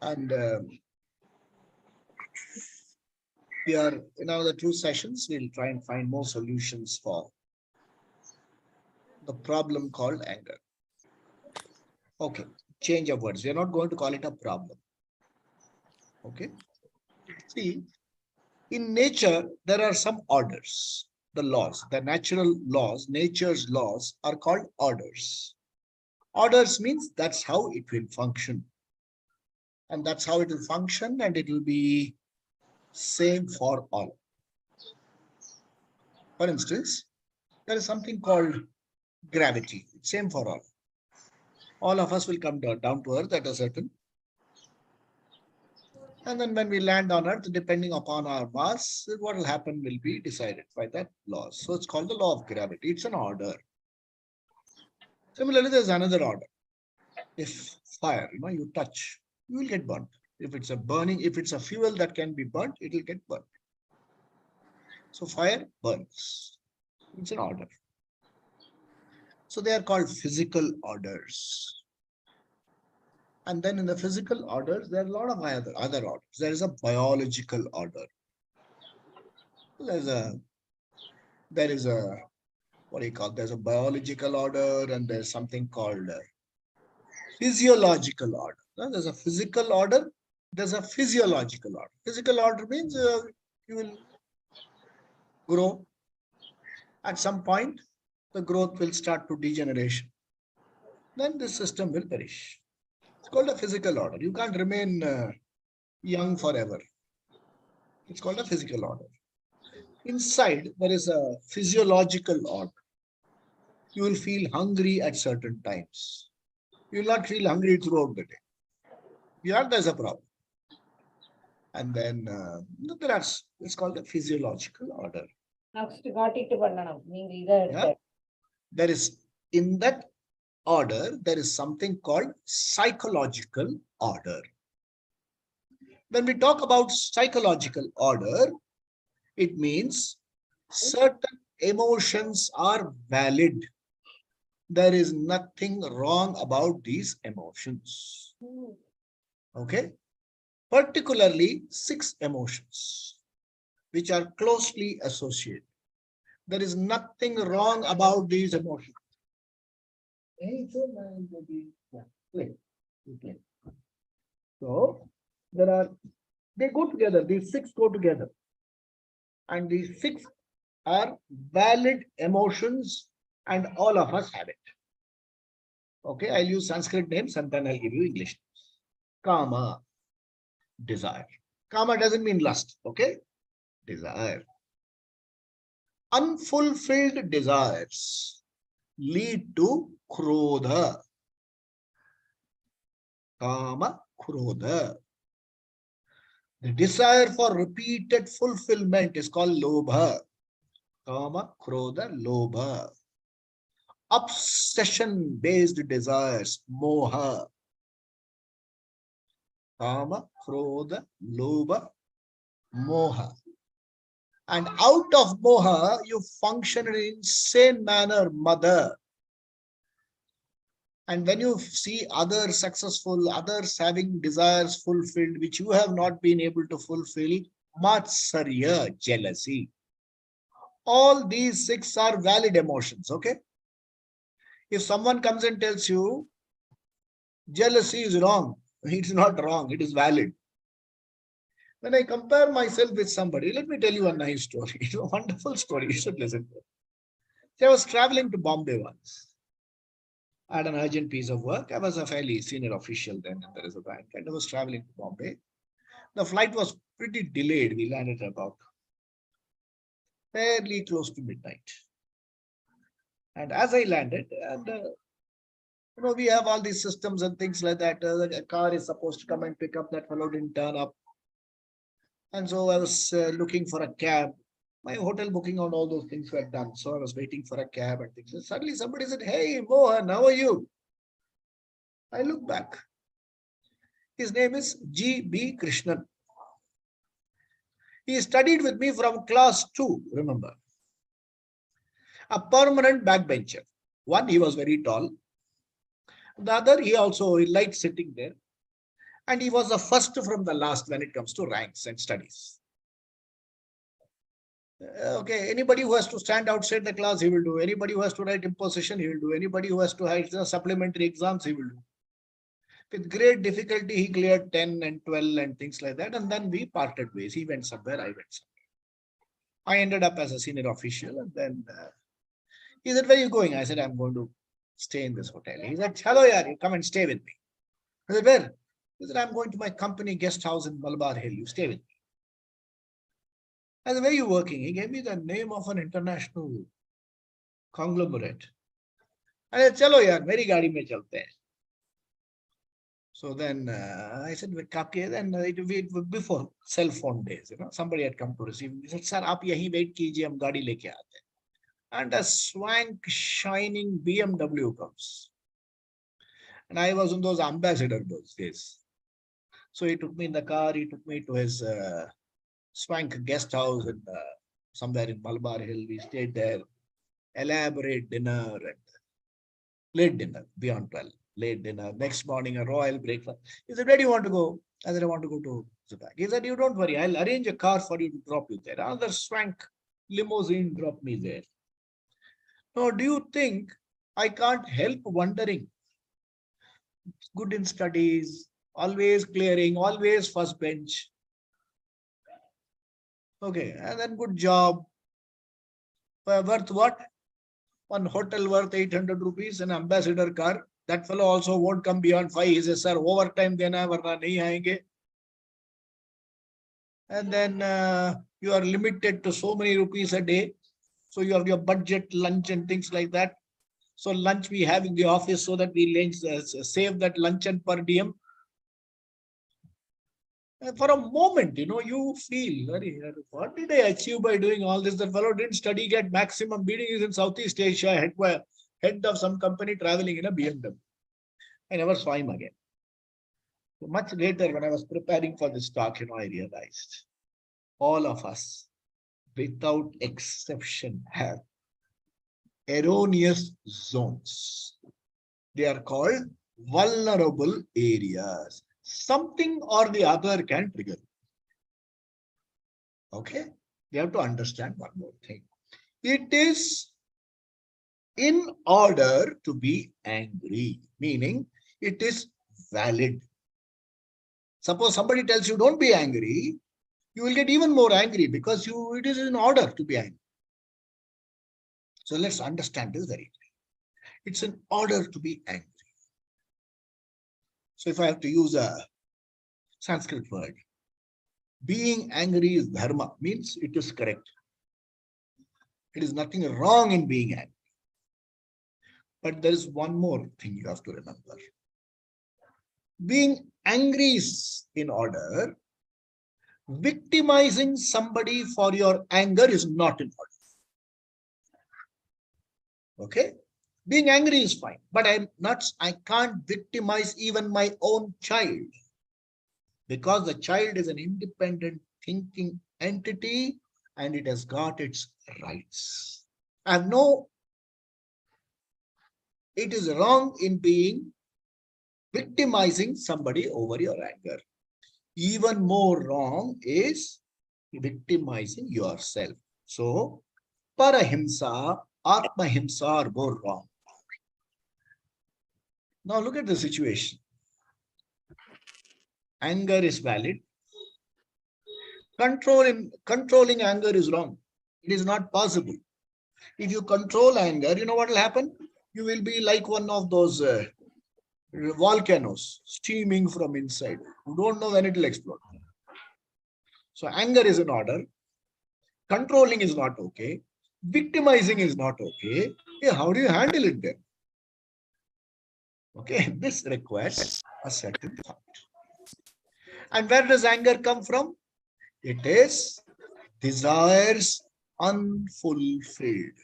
And we are in another 2 sessions, we'll try and find more solutions for the problem called anger. Okay, change of words. We are not going to call it a problem. Okay. See, in nature, there are some orders. The laws, the natural laws, nature's laws are called orders. Orders means that's how it will function. And that's how it will function, and it will be same for all. For instance, there is something called gravity. It's same for all. All of us will come down to earth at a certain. And then when we land on earth, depending upon our mass, what will happen will be decided by that law. So it's called the law of gravity. It's an order. Similarly, there's another order. If fire, you touch, you will get burnt. If it's a burning, if it's a fuel that can be burnt, it will get burnt. So fire burns. It's an order. So they are called physical orders. And then in the physical orders, there are a lot of other orders. There is a biological order. There is a what do you call? There's a biological order, and there's something called physiological order. There's a physical order. There's a physiological order. Physical order means you will grow. At some point, the growth will start to degeneration. Then the system will perish. It's called a physical order. You can't remain young forever. It's called a physical order. Inside, there is a physiological order. You will feel hungry at certain times. You will not feel hungry throughout the day. Yeah, there's a problem. And then it's called a physiological order. Yeah? There is, in that order, there is something called psychological order. When we talk about psychological order, it means certain emotions are valid. There is nothing wrong about these emotions. Okay? Particularly 6 emotions, which are closely associated. There is nothing wrong about these emotions. So they go together. These 6 go together. And these 6 are valid emotions, and all of us have it. Okay, I'll use Sanskrit names and then I'll give you English names. Kama, desire. Kama doesn't mean lust, okay? Desire. Unfulfilled desires lead to krodha. Kama, krodha. The desire for repeated fulfillment is called lobha. Kama, krodha, lobha. Obsession-based desires, moha. Kama, krodha, lobha, moha. And out of moha, you function in an insane manner, mother. And when you see others successful, others having desires fulfilled, which you have not been able to fulfill, matsarya, jealousy. All these 6 are valid emotions, okay? If someone comes and tells you, jealousy is wrong, it's not wrong, it is valid. When I compare myself with somebody, let me tell you a nice story. It's a wonderful story. You should listen to it. I was traveling to Bombay once. I had an urgent piece of work. I was a fairly senior official then, and there is a bank, and I was traveling to Bombay. The flight was pretty delayed. We landed about fairly close to midnight. And as I landed, and we have all these systems and things like that. A car is supposed to come and pick up, that fellow didn't turn up. And so I was looking for a cab. My hotel booking on all those things were done. So I was waiting for a cab and things. And suddenly somebody said, "Hey, Mohan, how are you?" I look back. His name is G.B. Krishnan. He studied with me from class 2, remember. A permanent backbencher. One, he was very tall. The other, he liked sitting there. And he was the first from the last when it comes to ranks and studies. Okay, anybody who has to stand outside the class, he will do. Anybody who has to write imposition, he will do. Anybody who has to write the supplementary exams, he will do. With great difficulty, he cleared 10 and 12 and things like that. And then we parted ways. He went somewhere, I went somewhere. I ended up as a senior official. And then he said, where are you going? I said, I'm going to stay in this hotel. He said, hello, yaar, you come and stay with me. I said, where? He said, I'm going to my company guest house in Malabar Hill. You stay with me. I said, where are you working? He gave me the name of an international conglomerate. I said, chalo yaar, meri gaadi mein chalte hain. So then I said, then it before cell phone days, somebody had come to receive me. He said, sir, aap yahi wait kijiye, hum gaadi leke aate. And a swank shining BMW comes. And I was on those ambassador those days. So he took me in the car, he took me to his swank guest house in, somewhere in Malabar Hill. We stayed there, elaborate dinner and late dinner, beyond 12. Late dinner. Next morning, a royal breakfast. He said, where do you want to go? I said, I want to go to Zubak. He said, you don't worry. I'll arrange a car for you to drop you there. Another swank limousine dropped me there. Now, do you think I can't help wondering? Good in studies, always clearing, always first bench. Okay, and then good job. Worth what? One hotel worth 800 rupees, an ambassador car. That fellow also won't come beyond 5. He says, sir, overtime dena hai, varna nahi aayenge. And then you are limited to so many rupees a day. So you have your budget lunch and things like that. So lunch we have in the office so that we save that lunch and per diem. And for a moment, you feel, what did I achieve by doing all this? The fellow didn't study, get maximum beating. Is in Southeast Asia, head of some company traveling in a BMW. I never saw him again. Much later, when I was preparing for this talk, I realized all of us, without exception, have erroneous zones. They are called vulnerable areas. Something or the other can trigger. Okay? We have to understand one more thing. It is in order to be angry, meaning it is valid. Suppose somebody tells you don't be angry, you will get even more angry because it is in order to be angry. So let's understand this very clearly. It's in order to be angry. So if I have to use a Sanskrit word, being angry is dharma, means it is correct. It is nothing wrong in being angry. But there is one more thing you have to remember. Being angry is in order. Victimizing somebody for your anger is not in order. Okay? Being angry is fine, but I can't victimize even my own child, because the child is an independent thinking entity and it has got its rights. It is wrong in being victimizing somebody over your anger. Even more wrong is victimizing yourself. So, parahimsa, atmahimsa are more wrong. Now look at the situation. Anger is valid. Controlling anger is wrong. It is not possible. If you control anger, you know what will happen? You will be like one of those volcanoes steaming from inside. You don't know when it will explode. So anger is in order. Controlling is not okay. Victimizing is not okay. Yeah, how do you handle it then? Okay, this requires a certain thought. And where does anger come from? It is desires unfulfilled.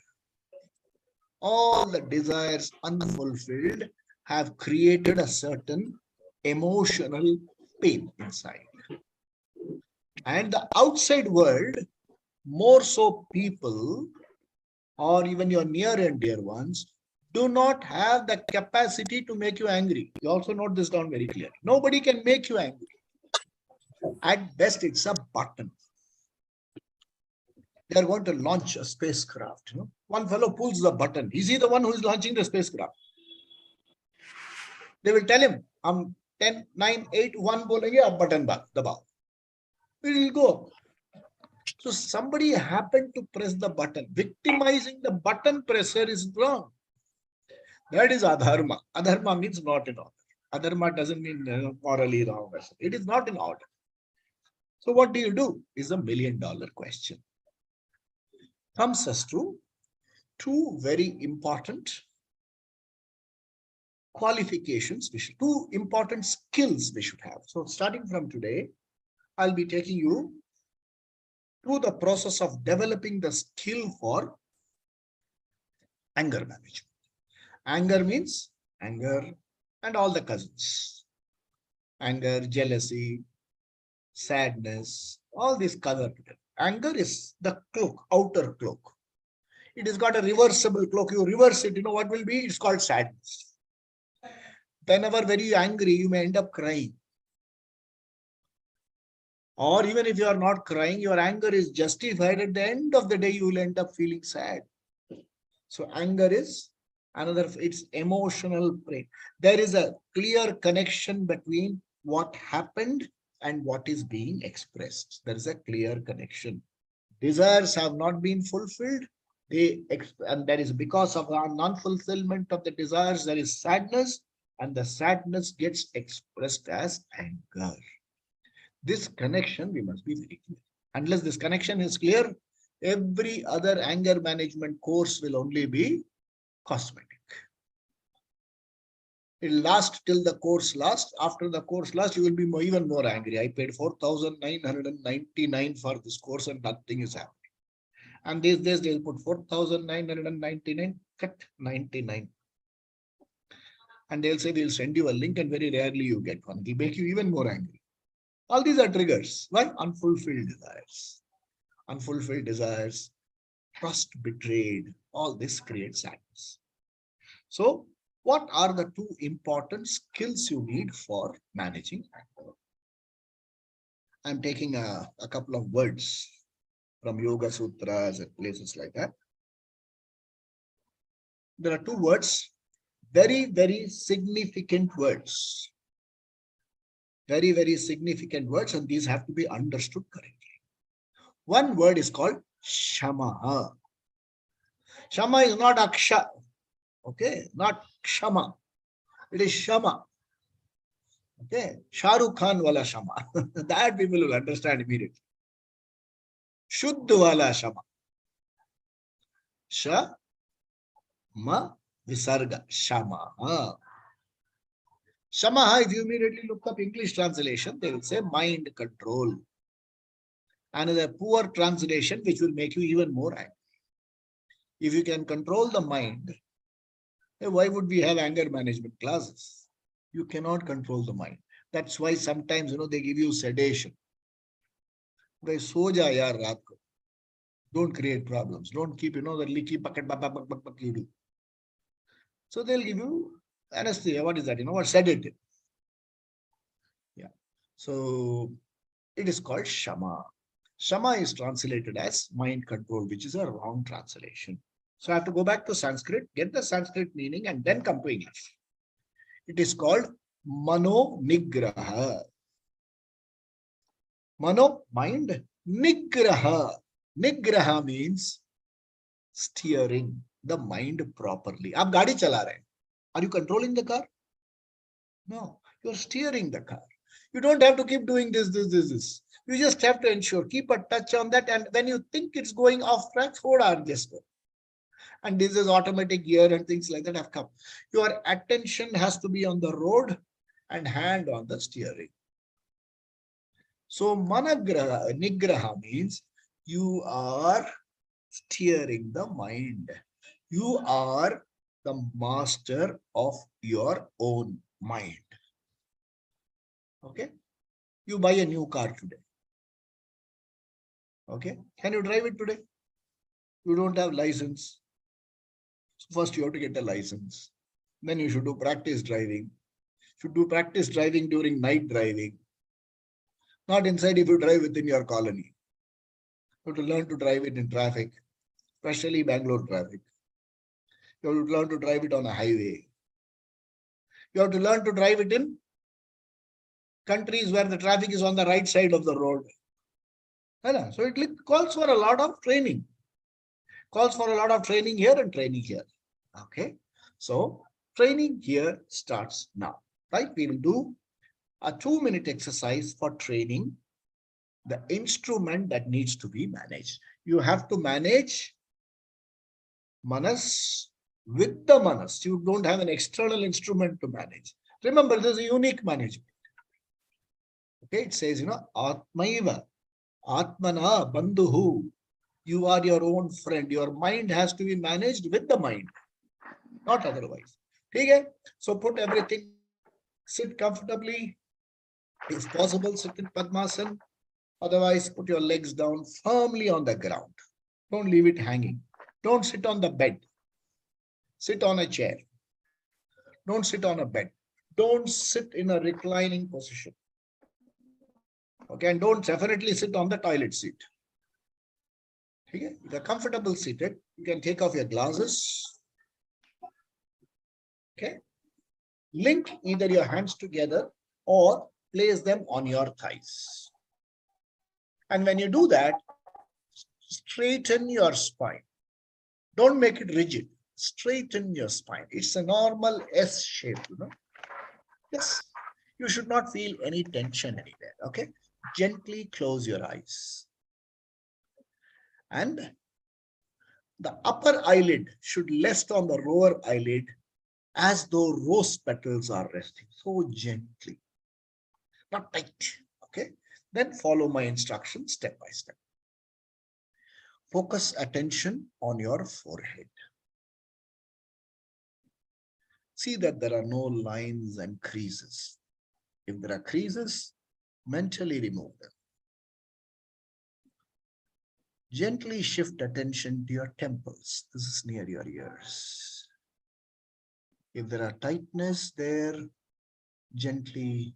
All the desires unfulfilled have created a certain emotional pain inside. And the outside world, more so people, or even your near and dear ones, do not have the capacity to make you angry. You also note this down very clearly. Nobody can make you angry. At best, it's a button. They are going to launch a spacecraft. You know? One fellow pulls the button. Is he the one who is launching the spacecraft? They will tell him, I'm 10, 9, 8, 1 bolenge, ab button dabao. It will go. So somebody happened to press the button. Victimizing the button presser is wrong. That is adharma. Adharma means not in order. Adharma doesn't mean morally wrong. It is not in order. So what do you do is a $1 million question. Comes us to two very important qualifications, two important skills we should have. So starting from today, I'll be taking you through the process of developing the skill for anger management. Anger means anger and all the cousins. Anger, jealousy, sadness, all these covered together. Anger is the cloak, outer cloak. It has got a reversible cloak. You reverse it, you know what will be? It's called sadness. Whenever very angry, you may end up crying. Or even if you are not crying, your anger is justified. At the end of the day, you will end up feeling sad. So anger is another, it's emotional pain. There is a clear connection between what happened and what is being expressed. There is a clear connection. Desires have not been fulfilled. And that is because of our non-fulfillment of the desires, there is sadness, and the sadness gets expressed as anger. This connection, we must be very clear. Unless this connection is clear, every other anger management course will only be cosmetic. It will last till the course lasts. After the course lasts, you will be even more angry. I paid 4,999 for this course and nothing is happening. And these days they'll put 4,999, cut 99. And they'll say they'll send you a link and very rarely you get one. It'll make you even more angry. All these are triggers. Why? Unfulfilled desires. Unfulfilled desires, trust betrayed, all this creates sadness. So, what are the two important skills you need for managing anger? I'm taking a couple of words from Yoga Sutras and places like that. There are two words, very, very significant words. Very, very significant words, and these have to be understood correctly. One word is called Shama. Shama is not Aksha. Okay, not Shama. It is Shama. Okay, Shah Rukh Khan wala Shama. That people will understand immediately. Shuddh wala Shama. Sha, Ma, Visarga, Shama. Shama, if you immediately look up English translation, they will say mind control. Another poor translation, which will make you even more angry. If you can control the mind, why would we have anger management classes? You cannot control the mind. That's why sometimes, they give you sedation. Don't create problems. Don't keep, the leaky bucket, you do. So they'll give you anesthesia. What is that? What sedative? Yeah. So it is called Shama. Shama is translated as mind control, which is a wrong translation. So I have to go back to Sanskrit, get the Sanskrit meaning, and then come to English. It is called Mano Nigraha. Mano, mind. Nigraha. Nigraha means steering the mind properly. Aap gaadi chala rahe. Are you controlling the car? No, you're steering the car. You don't have to keep doing this. You just have to ensure, keep a touch on that. And when you think it's going off track, just go. And this is automatic gear and things like that have come. Your attention has to be on the road and hand on the steering. So Managraha, Nigraha means you are steering the mind. You are the master of your own mind. Okay? You buy a new car today. Okay? Can you drive it today? You don't have license. First, you have to get a license. Then you should do practice driving. Should do practice driving during night driving. Not inside if you drive within your colony. You have to learn to drive it in traffic, especially Bangalore traffic. You have to learn to drive it on a highway. You have to learn to drive it in countries where the traffic is on the right side of the road. So it calls for a lot of training. Calls for a lot of training here and training here. Okay. So training here starts now. Right? We will do a 2-minute exercise for training the instrument that needs to be managed. You have to manage Manas with the Manas. You don't have an external instrument to manage. Remember, there's a unique management. Okay, it says, Atmaiva, Atmana, Bandhuhu. You are your own friend. Your mind has to be managed with the mind, not otherwise. Okay? So put everything, sit comfortably. If possible, sit in Padmasana. Otherwise, put your legs down firmly on the ground. Don't leave it hanging. Don't sit on the bed. Sit on a chair. Don't sit on a bed. Don't sit in a reclining position. Okay, and don't definitely sit on the toilet seat. Okay, if you're comfortable seated, you can take off your glasses. Okay, link either your hands together or place them on your thighs. And when you do that, straighten your spine. Don't make it rigid. Straighten your spine. It's a normal S shape, Yes. You should not feel any tension anywhere. Okay. Gently close your eyes. And the upper eyelid should rest on the lower eyelid as though rose petals are resting. So gently. Not tight. Okay. Then follow my instructions step by step. Focus attention on your forehead. See that there are no lines and creases. If there are creases, mentally remove them. Gently shift attention to your temples. This is near your ears. If there are tightness there, gently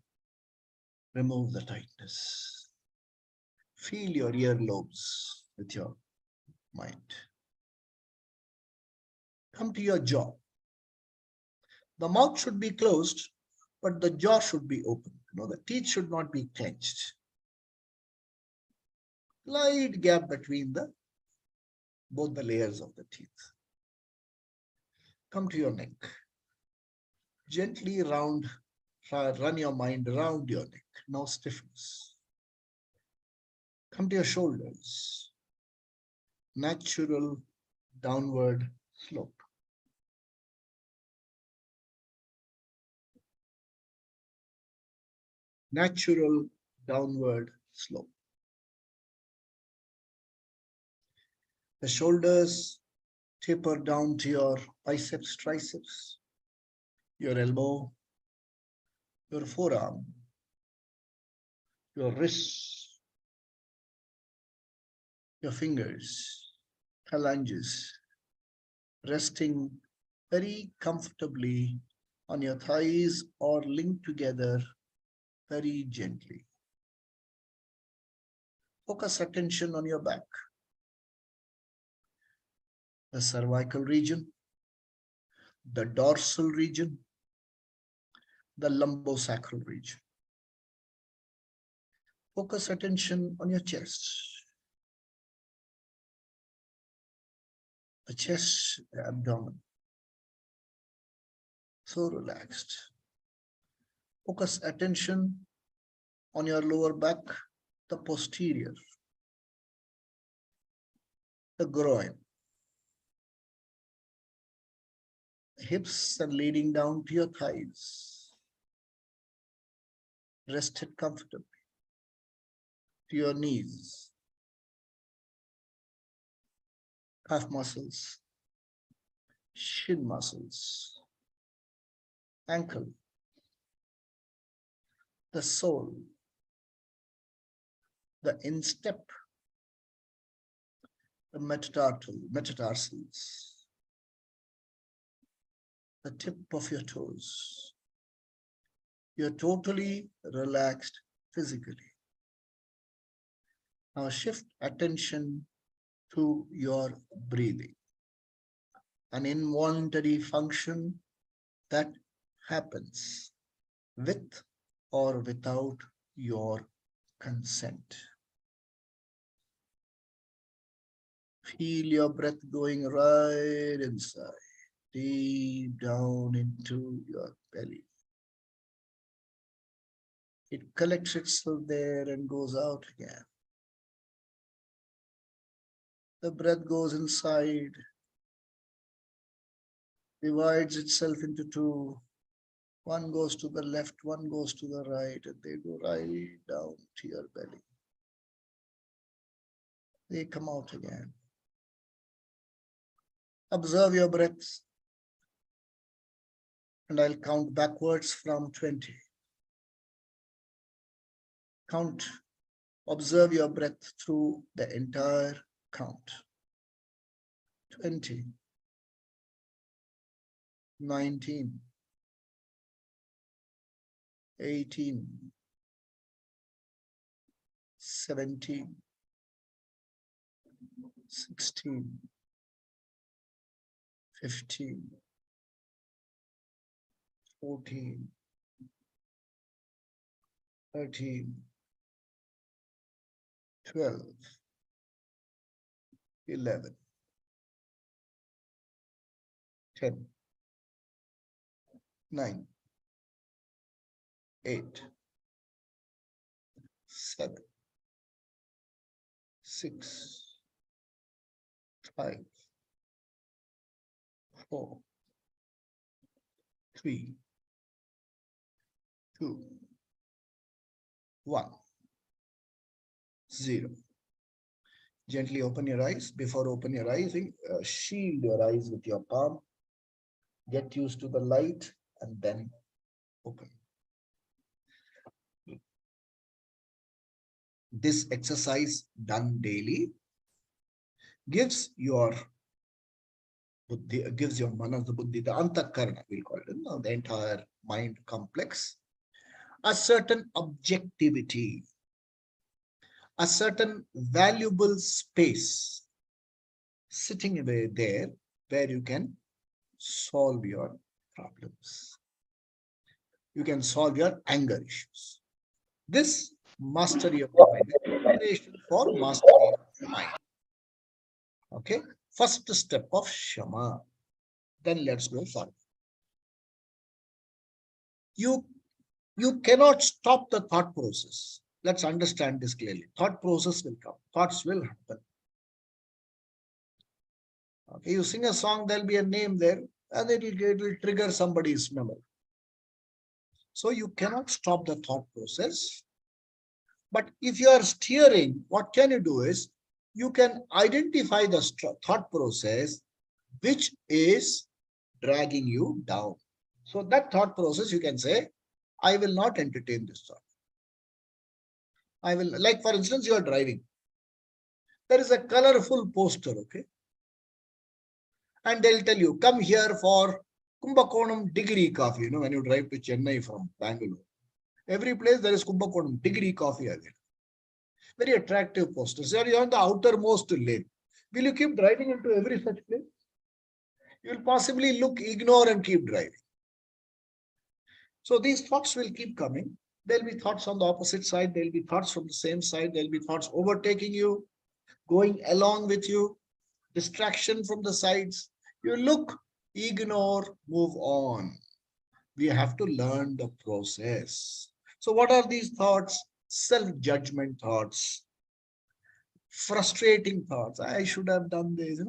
remove the tightness. Feel your earlobes with your mind. Come to your jaw. The mouth should be closed, but the jaw should be open. The teeth should not be clenched. Light gap between both the layers of the teeth. Come to your neck. Gently run your mind around your neck. No stiffness. Come to your shoulders. Natural downward slope. Natural downward slope. The shoulders taper down to your biceps, triceps, your elbow, your forearm, your wrists, your fingers, phalanges, resting very comfortably on your thighs or linked together very gently. Focus attention on your back. The cervical region, the dorsal region, the lumbosacral region. Focus attention on your chest. The chest, the abdomen. So relaxed. Focus attention on your lower back, the posterior, the groin, the hips and leading down to your thighs. Rested comfortably to your knees, calf muscles, shin muscles, ankle, the sole, the instep, the metatarsals, the tip of your toes. You're totally relaxed physically. Now shift attention to your breathing. An involuntary function that happens with or without your consent. Feel your breath going right inside, deep down into your belly. It collects itself there and goes out again. The breath goes inside, divides itself into two. One goes to the left, one goes to the right, and they go right down to your belly. They come out again. Observe your breaths, and I'll count backwards from 20. Count, observe your breath through the entire count. 20, 19, 18, 17, 16, 15, 14, 13, 12, 11, 10, 9, 8, 7, 6, 5, 4, 3, 2, 1, 0. Gently open your eyes. Before open your eyes, shield your eyes with your palm. Get used to the light and then open. This exercise done daily gives your buddhi, gives your manas, the buddhi, the antakarana, we'll call it, the entire mind complex, a certain objectivity, a certain valuable space sitting away there where you can solve your problems. You can solve your anger issues. This mastery of the mind is preparation for mastery of the mind. Okay, first step of Shama. Then let's go further. You cannot stop the thought process. Let's understand this clearly. Thought process will come. Thoughts will happen. Okay, you sing a song, there'll be a name there, and it will trigger somebody's memory. So you cannot stop the thought process. But if you are steering, what can you do is, you can identify the thought process which is dragging you down. So that thought process, you can say, I will not entertain this thought. I will, like for instance, you are driving. There is a colorful poster, okay? And they'll tell you, come here for Kumbakonam degree coffee. You know, when you drive to Chennai from Bangalore, every place there is Kumbakonam degree coffee again. Very attractive posters. You are on the outermost lane. Will you keep driving into every such place? You will possibly ignore and keep driving. So these thoughts will keep coming. There'll be thoughts on the opposite side. There'll be thoughts from the same side. There'll be thoughts overtaking you, going along with you, distraction from the sides. You look, ignore, move on. We have to learn the process. So what are these thoughts? Self-judgment thoughts, frustrating thoughts. I should have done this,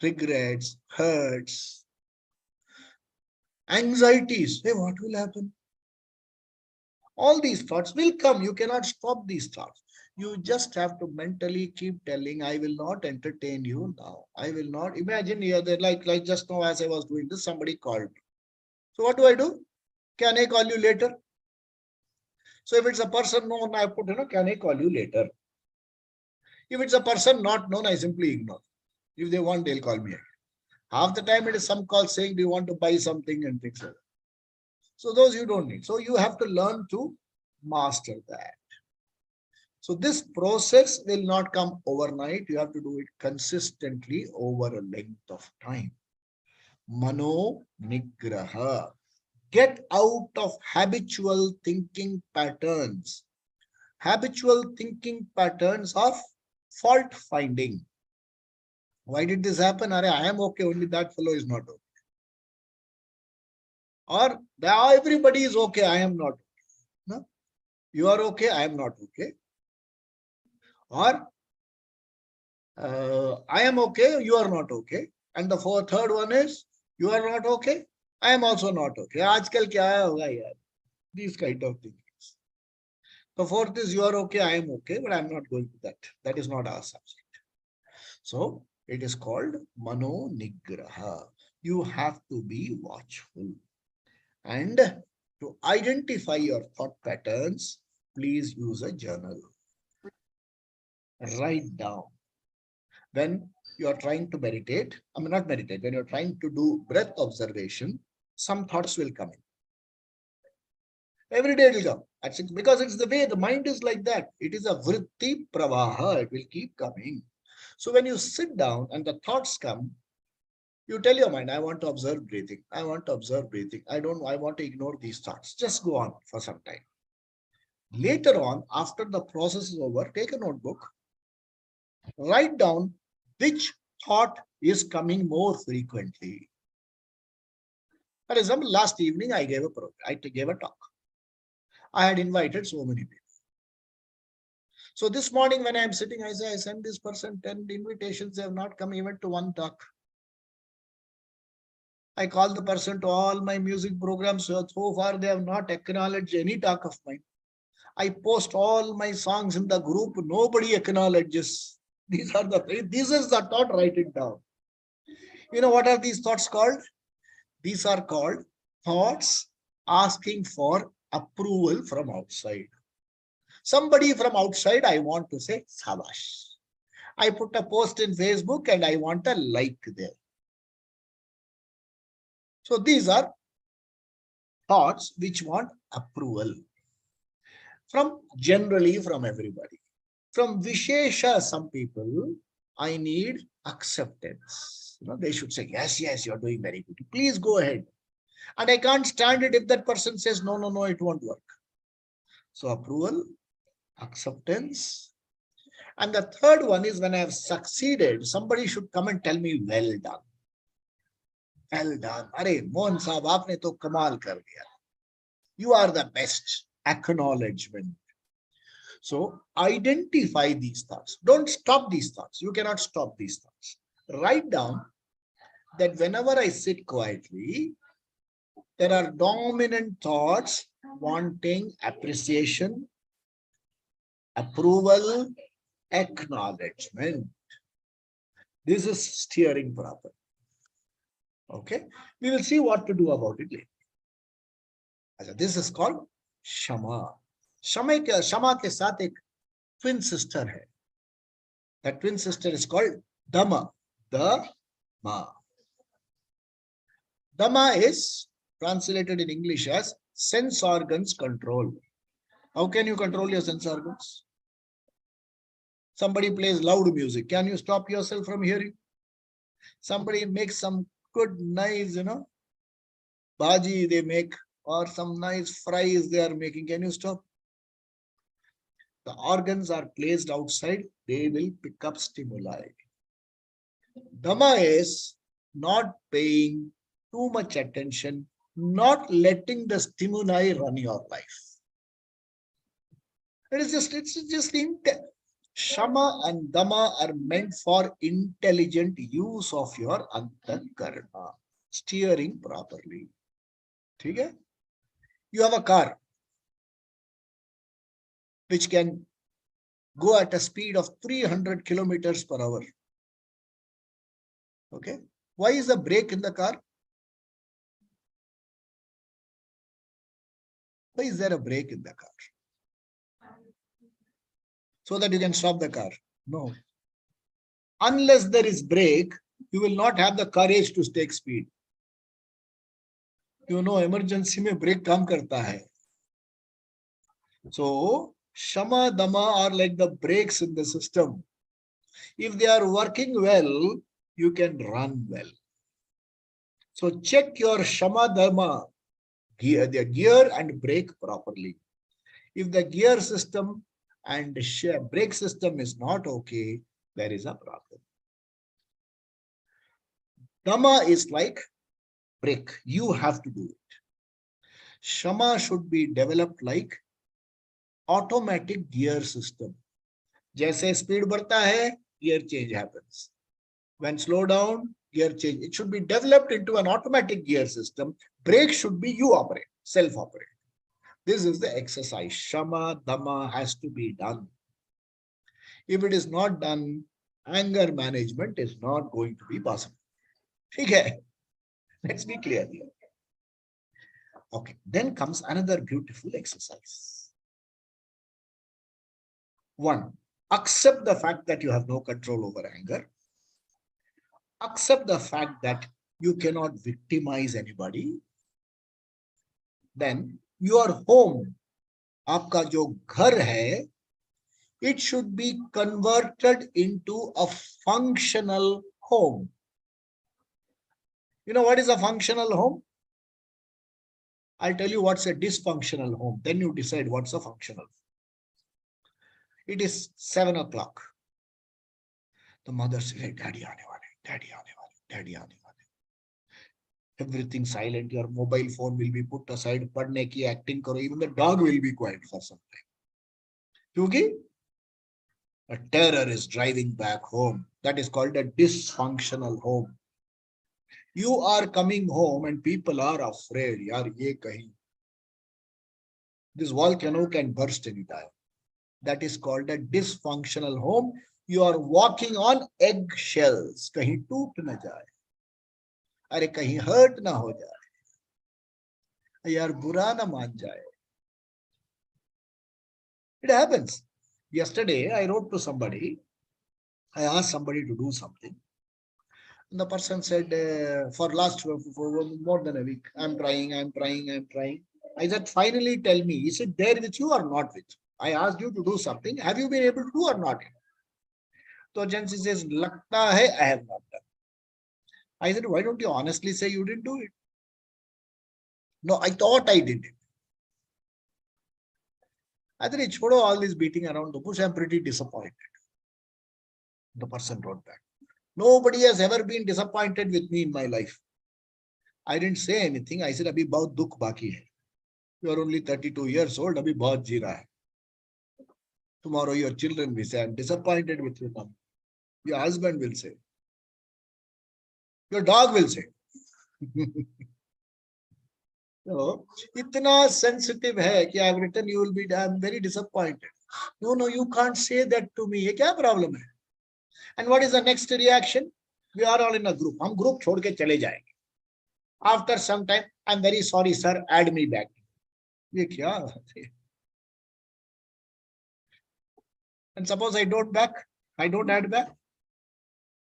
regrets, hurts, anxieties. Hey, what will happen? All these thoughts will come. You cannot stop these thoughts. You just have to mentally keep telling, I will not entertain you now. I will not. Imagine here that like just now as I was doing this, somebody called me. So what do? Can I call you later? So if it's a person known, I put, can I call you later? If it's a person not known, I simply ignore. If they want, they'll call me again. Half the time it is some call saying, do you want to buy something and things like that. So those you don't need. So you have to learn to master that. So this process will not come overnight. You have to do it consistently over a length of time. Mano nigraha. Get out of habitual thinking patterns. Habitual thinking patterns of fault finding. Why did this happen? I am okay, only that fellow is not okay. Or everybody is okay, I am not okay. No? You are okay, I am not okay. Or I am okay, you are not okay. And the third one is, you are not okay, I am also not okay. Aajkal kya hoga yaar? These kind of things. The fourth is, you are okay, I am okay, but I am not going to that. That is not our subject. So it is called Mano Nigraha. You have to be watchful. And to identify your thought patterns, please use a journal. Write down. When you are trying to meditate, not meditate, when you're trying to do breath observation, some thoughts will come in. Every day it will come. Because it's the way the mind is like that. It is a vritti pravaha. It will keep coming. So when you sit down and the thoughts come, you tell your mind, I want to observe breathing. I want to observe breathing. I want to ignore these thoughts. Just go on for some time. Later on, after the process is over, take a notebook, write down which thought is coming more frequently. For example, last evening I gave a talk. I had invited so many people. So this morning when I am sitting, I say, I sent this person 10 invitations. They have not come even to one talk. I call the person to all my music programs. So far, they have not acknowledged any talk of mine. I post all my songs in the group. Nobody acknowledges. This is the thought, write it down. You know what are these thoughts called? These are called thoughts asking for approval from outside. Somebody from outside, I want to say, Sabash. I put a post in Facebook and I want a like there. So these are thoughts which want approval generally from everybody. From Vishesha, some people, I need acceptance. They should say, yes, you're doing very good. Please go ahead. And I can't stand it if that person says, no, it won't work. So approval, acceptance. And the third one is when I have succeeded, somebody should come and tell me, well done. Well done. Arey, Mohan Saab, aapne to kamal kar diya. You are the best. Acknowledgement. So identify these thoughts. Don't stop these thoughts. You cannot stop these thoughts. Write down that whenever I sit quietly, there are dominant thoughts wanting appreciation, approval, acknowledgement. This is steering proper. Okay. We will see what to do about it later. This is called Shama. Shama के साथ एक twin sister है. That twin sister is called Dama. Dama. Dama is translated in English as sense organs control. How can you control your sense organs? Somebody plays loud music. Can you stop yourself from hearing? Somebody makes some good, nice, bhaji they make, or some nice fries they are making. Can you stop? The organs are placed outside. They will pick up stimuli. Dhamma is not paying too much attention, not letting the stimuli run your life. It's just Shama and Dhamma are meant for intelligent use of your antakarna, steering properly. Okay? You have a car which can go at a speed of 300 kilometers per hour. Okay? Why is the brake in the car? Why is there a brake in the car? So that you can stop the car. No. Unless there is brake, you will not have the courage to take speed. You know, emergency में brake काम करता है. So Shama Dama are like the brakes in the system. If they are working well, you can run well. So check your Shama Dama gear, the gear and brake properly. If the gear system and brake system is not okay, there is a problem. Dama is like brake. You have to do it. Shama should be developed like automatic gear system. जैसे speed बढ़ता है, gear change happens. When slow down, gear change. It should be developed into an automatic gear system. Brake should be you operate, self-operate. This is the exercise. Shama, Dama has to be done. If it is not done, anger management is not going to be possible. Okay, let's be clear here. Okay, then comes another beautiful exercise. One, accept the fact that you have no control over anger. Accept the fact that you cannot victimize anybody. Then your home, आपका जो घर है, it should be converted into a functional home. You know what is a functional home? I'll tell you what's a dysfunctional home. Then you decide what's a functional. It is 7 o'clock. The mother says, hey, Daddy aane wale, Daddy aane wale, Daddy aane wale. Everything silent. Your mobile phone will be put aside. Padne ki acting karo. Even the dog will be quiet for some time. Kyunki a terror is driving back home. That is called a dysfunctional home. You are coming home and people are afraid. Yaar, ye kahin. This volcano can burst anytime. That is called a dysfunctional home. You are walking on eggshells. Kahin toot na jaye. Are kahin hurt na ho jaye. Yaar bura na maan jaye. It happens. Yesterday, I wrote to somebody. I asked somebody to do something. And the person said, for more than a week, I'm trying. I said, finally tell me, is it there with you or not with you? I asked you to do something. Have you been able to do or not? So agency says, Lagta hai, I have not done. I said, why don't you honestly say you didn't do it? No, I thought I did it. I said, chodo all this beating around the bush. I'm pretty disappointed. The person wrote back. Nobody has ever been disappointed with me in my life. I didn't say anything. I said, abhi bahut dukh baki hai. You are only 32 years old. Abhi bahut ji raha hai. Tomorrow your children will say, I'm disappointed with you. Your husband will say. Your dog will say. So, itna sensitive hai ki I've written, you will be, I'm very disappointed. No, you can't say that to me. Ye kya problem hai? And what is the next reaction? We are all in a group. Hum group chhod ke chale jayenge. After some time, I'm very sorry, sir. Add me back. Ye kya? And suppose I don't add back.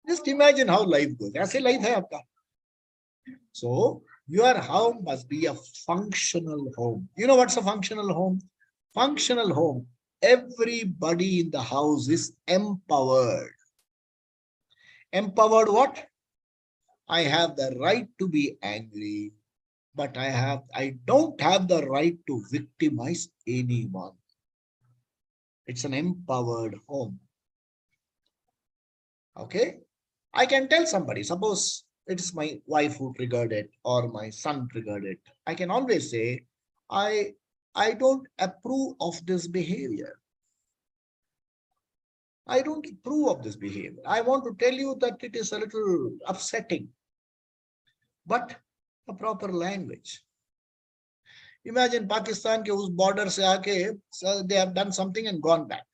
Just imagine how life goes. Aise life hai aapka. So your home must be a functional home. You know what's a functional home? Functional home. Everybody in the house is empowered. Empowered what? I have the right to be angry, but I don't have the right to victimize anyone. It's an empowered home. Okay? I can tell somebody, suppose it's my wife who triggered it or my son triggered it. I can always say, I don't approve of this behavior. I don't approve of this behavior. I want to tell you that it is a little upsetting, but a proper language. Imagine Pakistan ke us border se aake, so they have done something and gone back.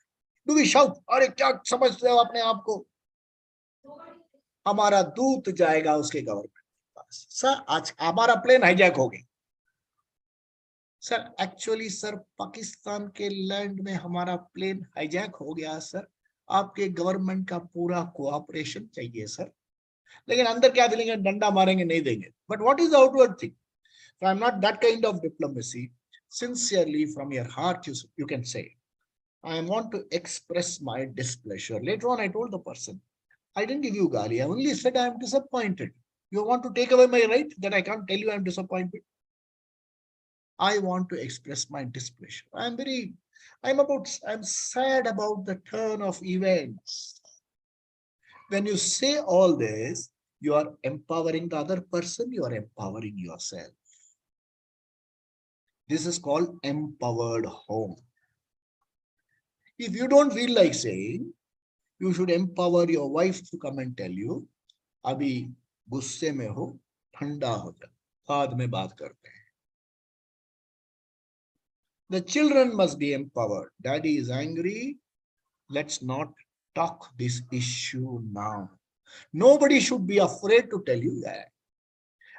Do we shout? Are kya samajhte ho apne aap ko? हमारा दूत जाएगा उसके government के पास. Sir आज हमारा plane hijack हो गया. Sir actually sir Pakistan के लैंड में हमारा प्लेन हाईजैक हो गया. सर आपके गवर्नमेंट का पूरा कोऑपरेशन चाहिए सर. लेकिन अंदर क्या फीलिंग है, डंडा मारेंगे नहीं देंगे. But what is the outward thing? So I'm not that kind of diplomacy. Sincerely from your heart, you can say, I want to express my displeasure. Later on, I told the person, I didn't give you gali. I only said I am disappointed. You want to take away my right that I can't tell you I'm disappointed? I want to express my displeasure. I'm sad about the turn of events. When you say all this, you are empowering the other person, you are empowering yourself. This is called empowered home. If you don't feel like saying, you should empower your wife to come and tell you, अभी गुस्से में हो, ठंडा हो जा, बाद में बात करते हैं. The children must be empowered. Daddy is angry. Let's not talk this issue now. Nobody should be afraid to tell you that.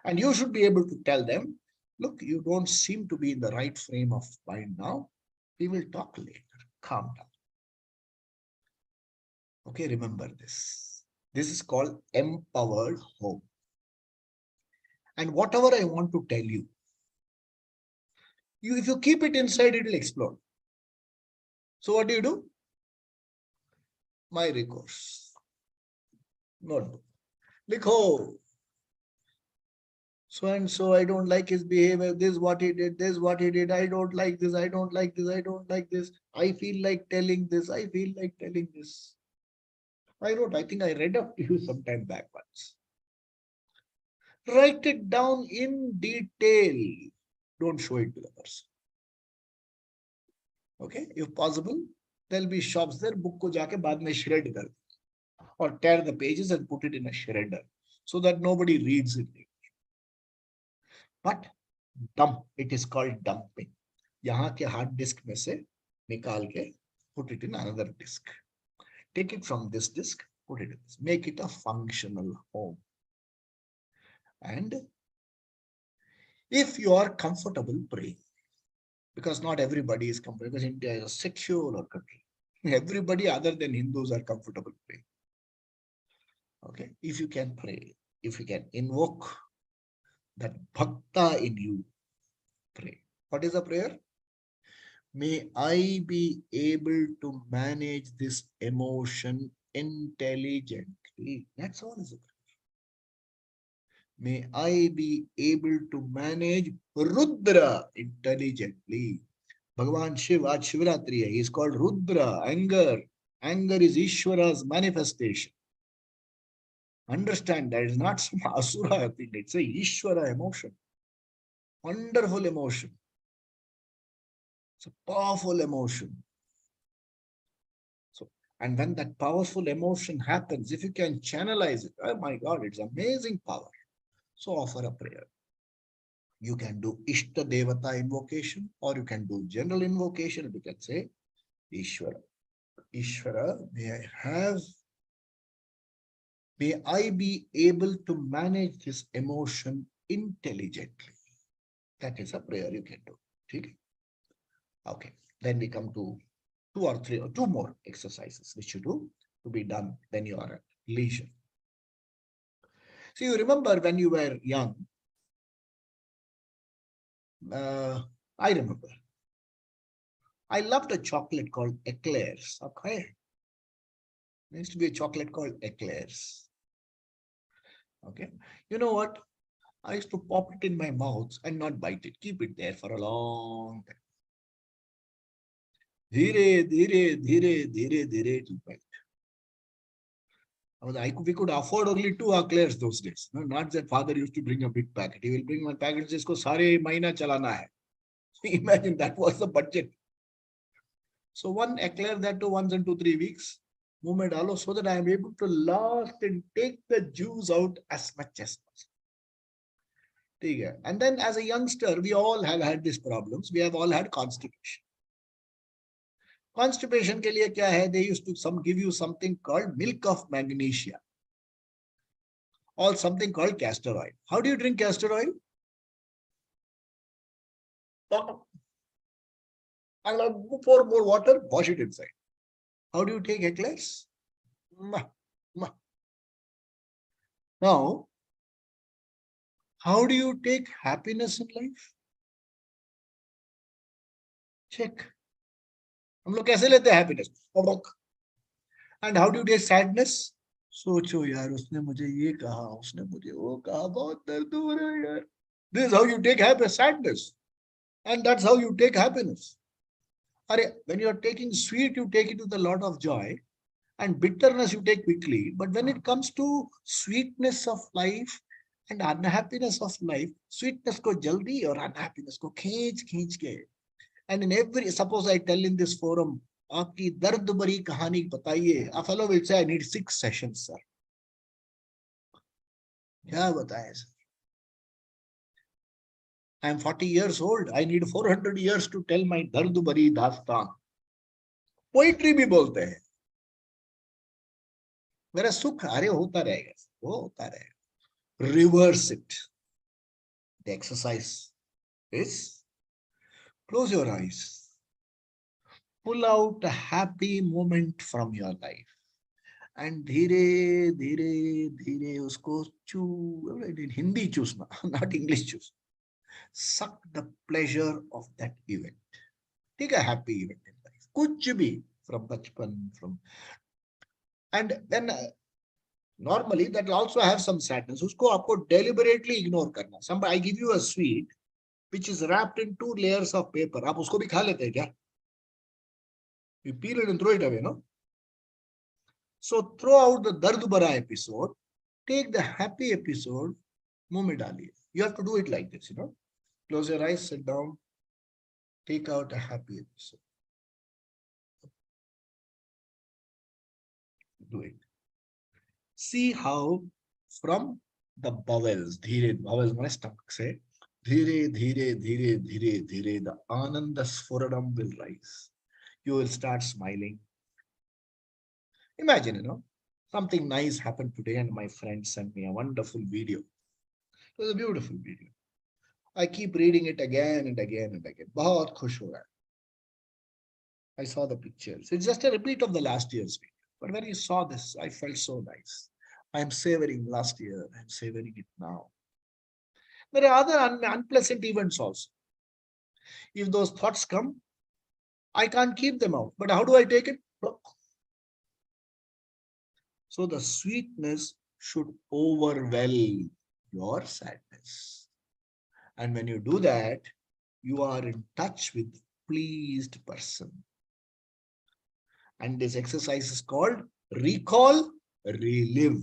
And you should be able to tell them, look, you don't seem to be in the right frame of mind now. We will talk later. Calm down. Okay, remember this. This is called empowered home. And whatever I want to tell you, if you keep it inside, it will explode. So what do? My recourse. Notebook. Likho. So and so, I don't like his behavior. This is what he did. This is what he did. I don't like this. I don't like this. I don't like this. I feel like telling this. I feel like telling this. I think I read up to you sometime back once. Write it down in detail. Don't show it to the person. Okay, if possible, there'll be shops there. Book ko jaake baad mein shred kar or tear the pages and put it in a shredder so that nobody reads it. But dump, it is called dumping. यहाँ के hard disk में से निकाल के put it in another disk. Take it from this disk, put it in this. Make it a functional home. And if you are comfortable praying, because not everybody is comfortable, because India is a secular country. Everybody other than Hindus are comfortable praying. Okay, if you can pray, if you can invoke that bhakta in you, pray. What is a prayer? May I be able to manage this emotion intelligently. That's all is a prayer. May I be able to manage Rudra intelligently. Bhagavan Shiva, aaj Shivratri hai. He is called Rudra, anger. Anger is Ishvara's manifestation. Understand that it's not some Asura thing, it's a Ishvara emotion. Wonderful emotion. It's a powerful emotion. So, and when that powerful emotion happens, if you can channelize it, oh my God, it's amazing power. So offer a prayer. You can do Ishta Devata invocation, or you can do general invocation. You can say, Ishvara, Ishvara, may I be able to manage this emotion intelligently. That is a prayer you can do. Okay. Then we come to two more exercises which you do to be done when you are at leisure. So you remember when you were young, I remember, I loved a chocolate called eclairs. Okay. There used to be a chocolate called eclairs. Okay. You know what? I used to pop it in my mouth and not bite it. Keep it there for a long time. Dhire, dhire, dhire, dhire, dhire, it will bite. We could afford only 2 eclairs those days. No, not that father used to bring a big packet. He will bring one packet and says, "Sare mahina chalana hai." Imagine that was the budget. So one eclair that to once in 2-3 weeks, movement allo, so that I am able to last and take the juice out as much as possible. And then as a youngster, we all have had these problems. We have all had constipation. Constipation ke liye kya hai? They used to give you something called milk of magnesia or something called castor oil. How do you drink castor oil? And pour more water, wash it inside. How do you take eclairs? Now, how do you take happiness in life? Check. हम लोग कैसे लेते हैं happiness? And how do you take sadness? सोचो यार, उसने मुझे ये कहा, उसने मुझे वो कहा, बहुत दर्द हो रहा है यार. This is how you take happiness, sadness. And that's how you take happiness. When you are taking sweet, you take it with a lot of joy, and bitterness you take quickly. But when it comes to sweetness of life and unhappiness of life, sweetness ko jaldi or unhappiness ko खींच के. And in every, suppose I tell in this forum, आपकी दर्द भरी कहानी बताइए, a fellow will say, I need 6 sessions, sir. क्या बताएं sir? I am 40 years old. I need 400 years to tell my दर्द भरी दास्तान. पोइट्री भी बोलते हैं. मेरा सुख अरे होता रहेगा, वो होता रहेगा. Reverse it. The exercise is close your eyes. Pull out a happy moment from your life. And धीरे धीरे धीरे उसको Hindi चूसना, not English choose. Suck the pleasure of that event. Take a happy event in life. कुछ भी, from bachpan, from. And then normally that will also have some sadness. उसको आपको deliberately ignore करना. Somebody, I give you a sweet which is wrapped in 2 layers of paper. आप उसको भी खा लेते हैं क्या? You peel it and throw it away, no? So throw out the dard bhara episode, take the happy episode, मुंह में डालिए. You have to do it like this, Close your eyes, sit down, take out a happy episode. Do it. See how from the bowels, धीरे, bowels माने stomach से, धीरे धीरे धीरे धीरे धीरे the ananda sphuranam will rise. You will start smiling. Imagine, something nice happened today and my friend sent me a wonderful video. It was a beautiful video. I keep reading it again and again and again. बहुत खुश हो रहा है. I saw the pictures. It's just a repeat of the last year's video. But when you saw this, I felt so nice. I am savoring last year. I am savoring it now. There are other unpleasant events also. If those thoughts come, I can't keep them out. But how do I take it? So the sweetness should overwhelm your sadness. And when you do that, you are in touch with pleased person. And this exercise is called recall, relive.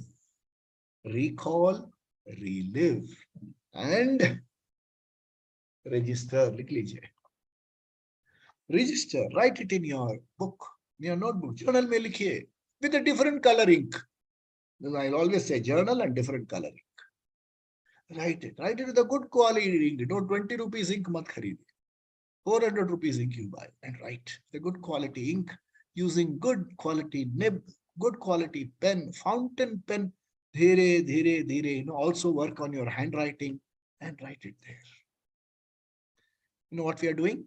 Recall, relive. And register. लिख लीजिए. Register. Write it in your book, in your notebook. Journal में लिखिए. With a different color ink. I'll always say journal and different color ink. Write it. Write it with a good quality ink. Don't 20 rupees ink mat kharidi. 400 rupees ink you buy and write. The good quality ink using good quality nib, good quality pen, fountain pen. Dheere, dheere, dheere. Also work on your handwriting and write it there. You know what we are doing?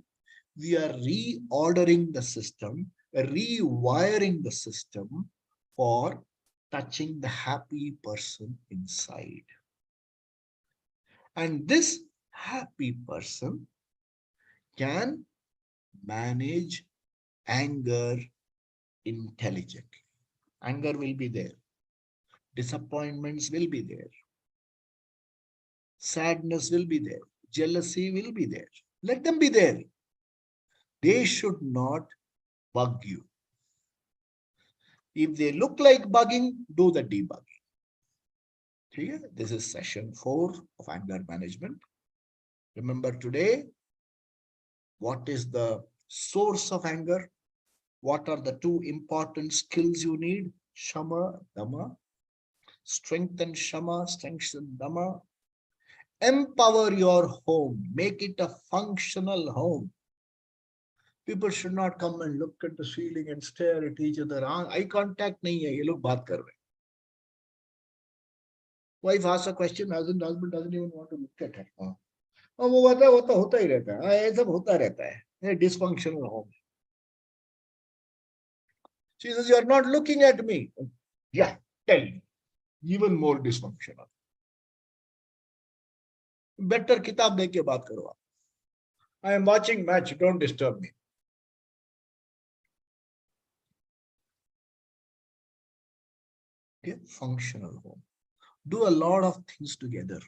We are reordering the system, rewiring the system for touching the happy person inside. And this happy person can manage anger intelligently. Anger will be there. Disappointments will be there. Sadness will be there. Jealousy will be there. Let them be there. They should not bug you. If they look like bugging, do the debugging. Okay? This is session 4 of anger management. Remember today, what is the source of anger? What are the 2 important skills you need? Shama, Dama. Strengthen Shama, strengthen Dama. Empower your home. Make it a functional home. People should not come and look at the ceiling and stare at each other. Eye contact nahi hai. Ye log baat kar rahe. Wife asks a question, husband doesn't even want to look at her. वो होता ही रहता है. ये सब होता रहता है. Dysfunctional home. She says, you are not looking at me. Yeah, tell me. even more dysfunctional. Better किताब देख के बात करो आप. I am watching match, don't disturb me. Okay, functional home. Do a lot of things together.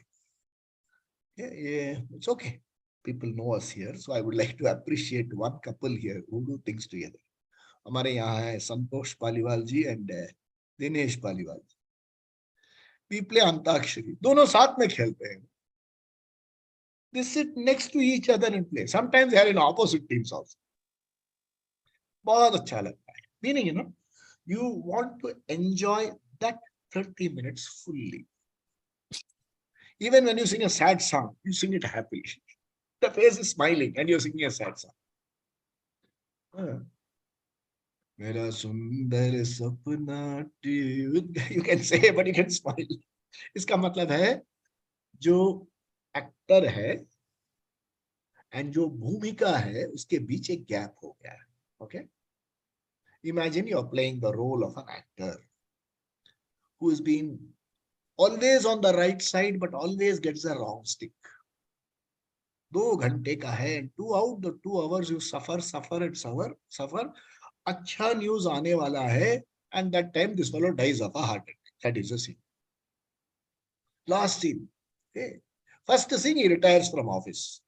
Yeah, it's okay. People know us here, so I would like to appreciate one couple here who do things together. हमारे यहाँ है संतोष पालीवाल जी and Dinesh Paliwal. We play antakshari. दोनों साथ में खेलते हैं. They sit next to each other and play. Sometimes they are in opposite teams also. बहुत अच्छा लगता है. Meaning, you want to enjoy that 30 minutes fully. Even when you sing a sad song, you sing it happily. The face is smiling and you're singing a sad song. Mera sundar sapna, you can say, but you can smile. इसका मतलब है जो actor है and जो भूमिका है उसके बीच एक गैप हो गया है. Okay, imagine you are playing the role of an actor who has been always on the right side but always gets the wrong stick. 2 घंटे का है, 2 out the 2 hours you suffer and suffer. अच्छा news आने वाला है and that time this fellow dies of a heart attack. That is the scene. Last scene. Okay. First scene, he retires from office.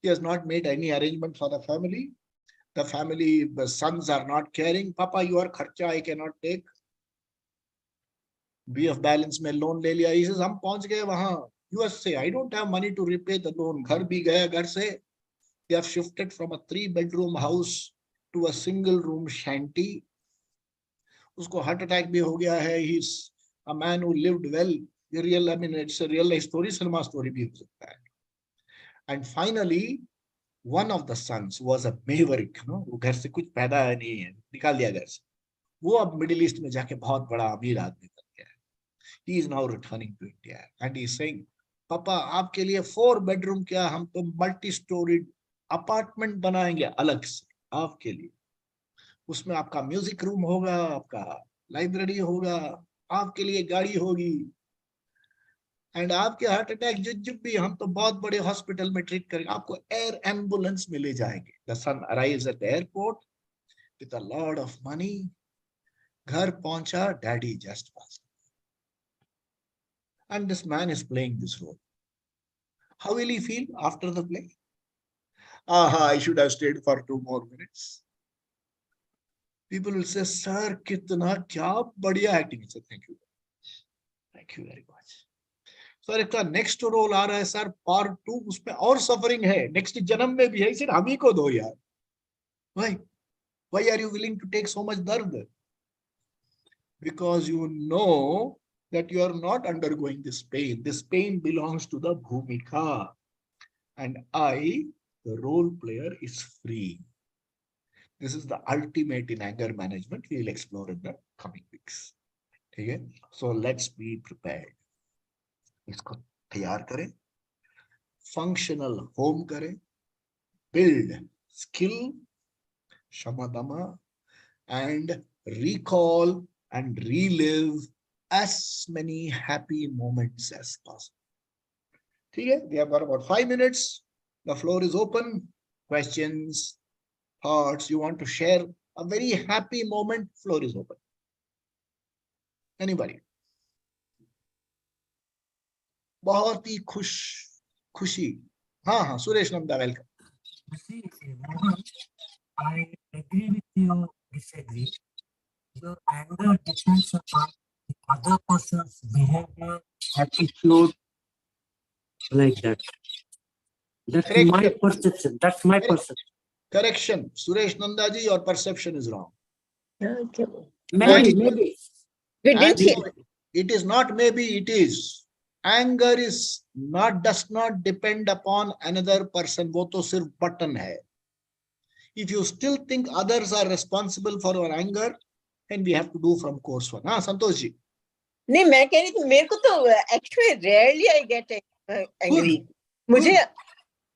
He has not made any arrangement for the family. The sons are not caring. Papa, your kharcha I cannot take. BF balance में loan ले लिया. He says, हम पहुंच गए वहां USA. I don't have money to repay the loan. घर भी गया घर से. They have shifted from a 3-bedroom house to a single room shanty. उसको heart attack भी हो गया है. He's a man who lived well. It's a real life story. Cinema story भी हो सकता है. And finally, one of the sons was a maverick. वो घर से कुछ पैदा नहीं है, निकाल दिया घर से. वो अब मिडिल ईस्ट में जाके बहुत बड़ा अमीर आदमी बन गया है. He is now returning to India and he is saying, पापा आपके लिए 4 bedroom क्या, हम तो multi-storied अपार्टमेंट बनाएंगे अलग से आपके लिए. उसमें आपका म्यूजिक रूम होगा, आपका लाइब्रेरी होगा, आपके लिए गाड़ी होगी. एंड आपके हार्ट अटैक जब भी, हम तो बहुत बड़े हॉस्पिटल में ट्रीट करेंगे, आपको एयर एम्बुलेंस में ले जाएंगे. The son arrives at the airport with a lot of money. घर पहुंचा, daddy just pass. And this man is playing this role. How will he feel after the play? I should have stayed for 2 more minutes. People will say, sir, कितना क्या बढ़िया acting. Thank you very much. Sir एक next role आ रहा है sir, part 2, उसमें और suffering है, next जन्म में भी है, सिर्फ हम ही को दो यार. Why are you willing to take so much dard? Because you know that you are not undergoing this pain. This pain belongs to the bhumika, and I, the role player, is free. This is the ultimate in anger management. We will explore in the coming weeks. Okay? So let's be prepared. इसको तैयार करें, functional home करें, build skill, शमदमा, and recall and relive as many happy moments as possible. ठीक है, we have got about 5 minutes. The floor is open. Questions, thoughts, you want to share a very happy moment, floor is open. Anybody? बहुत ही खुशी. हाँ, Suresh Nanda, welcome. I agree with you, disagree. Your anger depends upon the other person's behavior, attitude, like that. That's my perception. That's my perception. Correction, Suresh Nanda ji, your perception is wrong. Okay. Maybe. It is not maybe, it is. Anger does not depend upon another person. वो तो सिर्फ button है. If you still think others are responsible for your anger, then we have to do from course 1. हाँ, संतोष जी. नहीं, मैं कह रही थी, मेरे को तो actually rarely I get angry. मुझे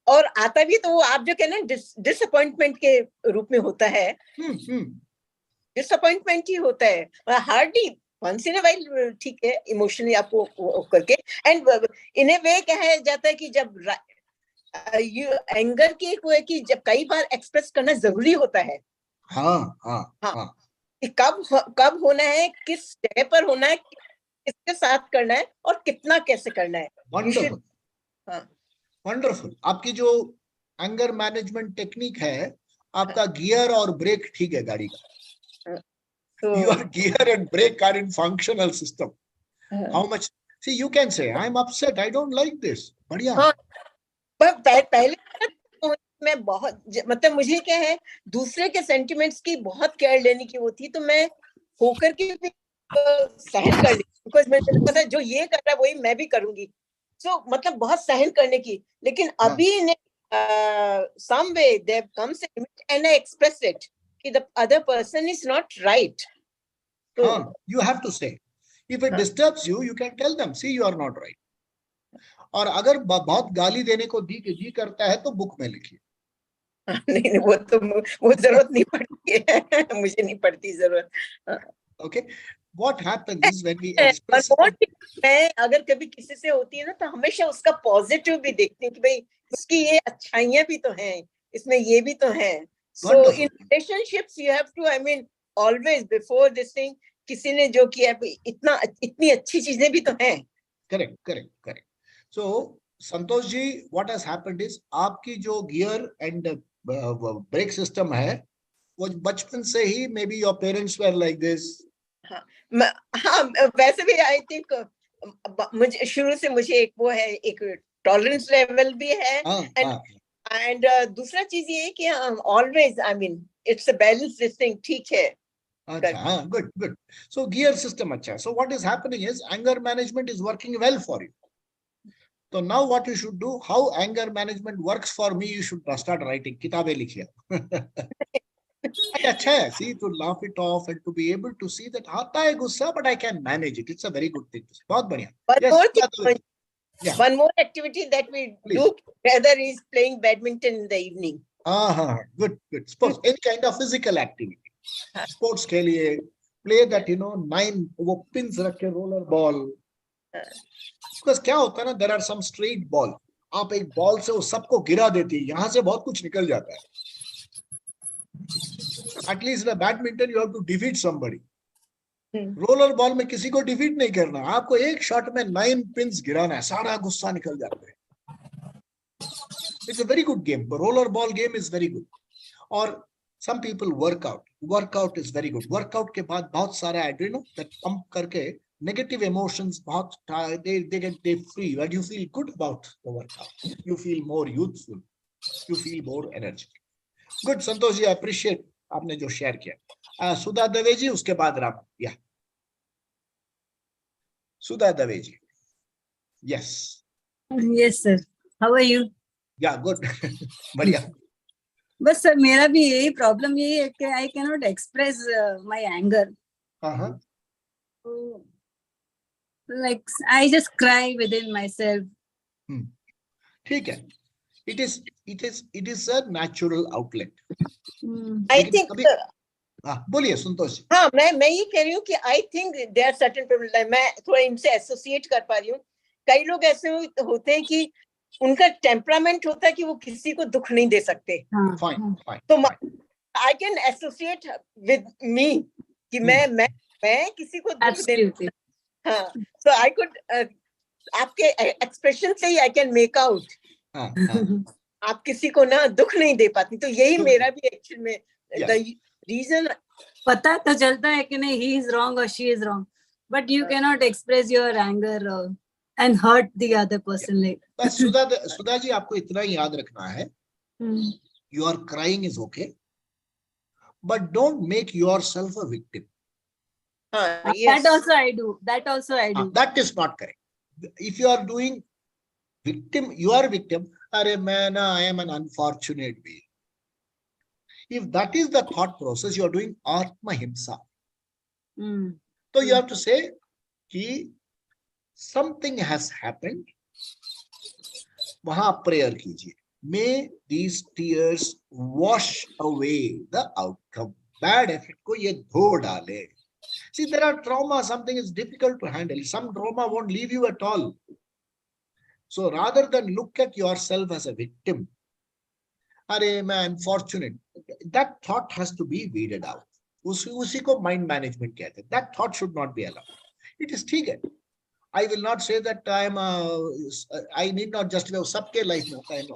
और आता भी तो वो आप जो कहना डिसअपॉइंटमेंट के रूप में होता है. डिसअपॉइंटमेंट ही होता है. Hardly once in a while ठीक है, इमोशनली आपको करके, एंड इन ए वे कहा जाता है कि जब एंगर की को है कि जब कई बार एक्सप्रेस करना जरूरी होता है। हाँ हाँ हाँ, हाँ, कि कब होना है, किस जगह पर होना है, किसके साथ करना है और कितना कैसे करना है। वंडरफुल हाँ, वंडरफुल। आपकी जो एंगर मैनेजमेंट टेक्निक है, आपका गियर और ब्रेक ठीक है गाड़ी का। तो Your gear and brake are in functional system. How much? See, you can say, I'm upset. I don't like this. बढ़िया। हाँ, पर पहले तो मैं बहुत मतलब मुझे क्या है, दूसरे के सेंटिमेंट्स की बहुत केयर लेने की वो थी, तो मैं होकर के भी सहन कर ली, बिकॉज मुझे पता है जो ये कर रहा है वही मैं भी करूंगी। सो मतलब बहुत सहन करने की, लेकिन अभी ने some way there comes a limit and I express it कि the other person is not right. So हाँ, you have to say. If it disturbs you, you can tell them, see, you are not right. और अगर बहुत गाली देने को जी करता है तो बुक में लिखिए। नहीं, वो जरूरत नहीं पड़ती है, मुझे नहीं पड़ती जरूरत। Okay, what happens is when we express, मैं अगर कभी किसी से होती है ना, तो हमेशा उसका पॉजिटिव भी देखती हूँ कि भाई इसकी ये अच्छाइयां भी तो हैं, इसमें ये भी तो हैं। So in relationships you have to, I mean, always before this thing, किसी ने जो किया इतनी अच्छी चीजें भी तो हैं। correct. So Santosh ji, what has happened is आपकी जो गियर एंड ब्रेक सिस्टम है वो बचपन से ही, may be your parents were like this. हाँ, वैसे भी आई थिंक मुझे शुरू से मुझे एक वो है, एक टॉलरेंस लेवल भी है, एंड दूसरा चीज ये है कि always, I mean, it's a balance thing, ठीक है। अच्छा, हाँ, गुड। सो गियर सिस्टम अच्छा है। So what is happening is anger management is working well for you. तो now what you should do, how anger management works for me, you should start writing, किताबें लिखिए। अच्छा है, see, to laugh it off and to be able to see that आता है गुस्सा, but I can manage it. It's a very good thing. बहुत बढ़िया। One more activity that we do together is playing badminton in the evening. Good. Sports, any kind of physical activity. Sports खेलिए, play that, 9 वो pins रख के roller ball. Because क्या होता है ना, there are some straight ball. आप एक बॉल से उस सबको गिरा देती है, यहाँ से बहुत कुछ निकल जाता है। At least in a badminton you have to defeat somebody. Roller ball में किसी को डिफीट नहीं करना, आपको एक शॉट में 9 पिंस गिराना है, सारा गुस्सा निकल जाता है। It's a very good game, roller ball game is very good. और some people workout is very good. Workout के बाद बहुत सारा एड्रेनलिन दैट पंप करके नेगेटिव इमोशंस बहुत they free, and you feel good about the workout. You feel more youthful, you feel more energetic. Good, Santosh ji, I appreciate आपने जो share किया। सुधा दवे जी, उसके बाद राम। या Sudha Dave ji. Yes sir, how are you? Yeah good. बढ़िया। बस सर, मेरा भी यही प्रॉब्लम यही है कि I can not express my anger. Like I just cry with in my self. ठीक है, it is a natural outlet. I think बोलिए संतोष जी। हाँ, मैं ये कह रही हूँ कि I think there are certain people, मैं थोड़ा इनसे एसोसिएट कर पा रही हूँ। कई लोग ऐसे होते हैं कि उनका टेम्परामेंट होता है कि वो किसी को दुख नहीं दे सकते। फाइन। तो I can associate with me कि मैं किसी को दुख दे। हाँ, सो आई कुड, आपके एक्सप्रेशन से ही आई कैन मेक आउट आप किसी को ना दुख नहीं दे पाती। तो यही मेरा भी एक्चुअल में रीजन, पता तो चलता है कि नहीं, he is wrong or she is wrong, but you cannot express your anger and hurt the other person. Like बस सुधा जी, आपको इतना ही याद रखना है, your crying is okay, but don't make yourself a victim. Yes. That also I do. That is not correct. If you are doing victim, you are victim. अरे मैं ना, I am an unfortunate being. If that is the thought process, you are doing Atma Himsa. So you have to say कि something has happened. वहां prayer कीजिए. May these tears wash away the outcome. Bad effect को ये धो डाले. See, there are trauma, something is difficult to handle. Some trauma won't leave you at all. So rather than look at yourself as a victim, अरे मैं unfortunate, that thought has to be weeded out. उसी को mind management कहते हैं. That thought should not be allowed. It is ठीक है. I will not say that I need not justify. सबके life में होता है. No,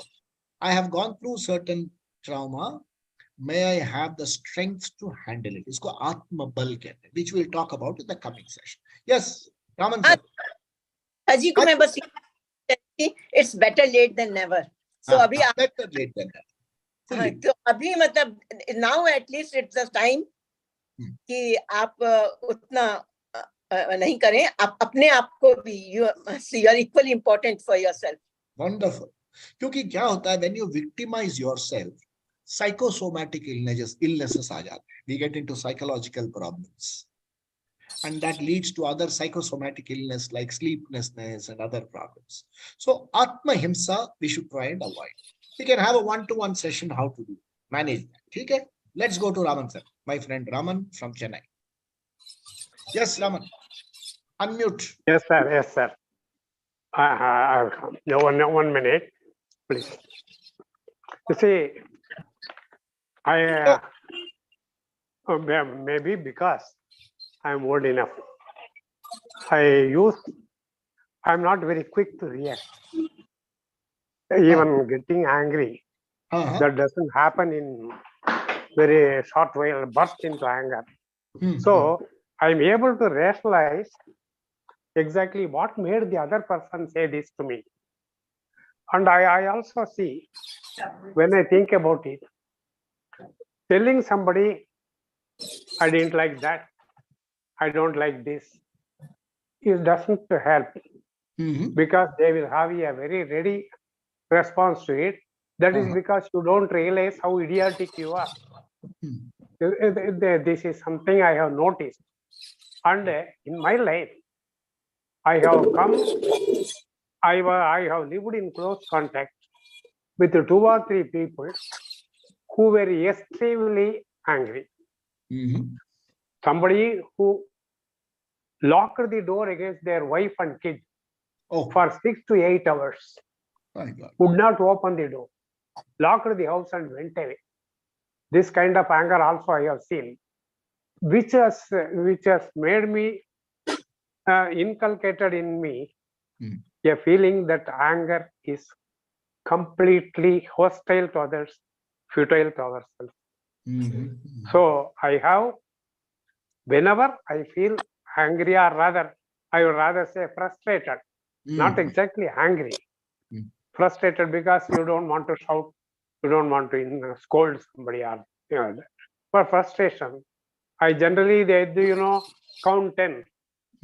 I have gone through certain trauma. May I have the strength to handle it. इसको आत्मबल कहते हैं, which we'll talk about in the coming session. Yes, Raman sir. अजी को मैं बस it's better late than never. So अभी better late than never. तो अभी मतलब now at least it's the time कि आप उतना नहीं करें, आप अपने आप को भी you are equally important for yourself. Wonderful. क्योंकि क्या होता है, when you victimize yourself, psychosomatic illnesses aa jate. We get into psychological problems, and that leads to other psychosomatic illness like sleeplessness and other problems. So atma himsa we should try and avoid. We can have a one-to-one session how to do manage that. Okay, let's go to Raman sir, my friend Raman from Chennai. Yes, Raman, unmute. Yes sir, yes sir. I'll come. No, 1 minute please. You see, I maybe because I'm old enough, I'm not very quick to react. Even getting angry, that doesn't happen in very short while, burst into anger. So I'm able to rationalize exactly what made the other person say this to me. And I also see, when I think about it, telling somebody, I didn't like that, I don't like this, it doesn't help, because they will have a very ready response to it. That is because you don't realize how idiotic you are. This is something I have noticed. And in my life, I have lived in close contact with 2 or 3 people who were extremely angry. Somebody who locked the door against their wife and kid for 6 to 8 hours, would not open the door, locked the house and went away. This kind of anger also I have seen, which has made me inculcated in me a feeling that anger is completely hostile to others, futile to ourselves. So I have, whenever I feel angry, or rather, I would rather say frustrated, not exactly angry, frustrated, because you don't want to shout, you don't want to scold somebody, or for frustration, I generally, count 10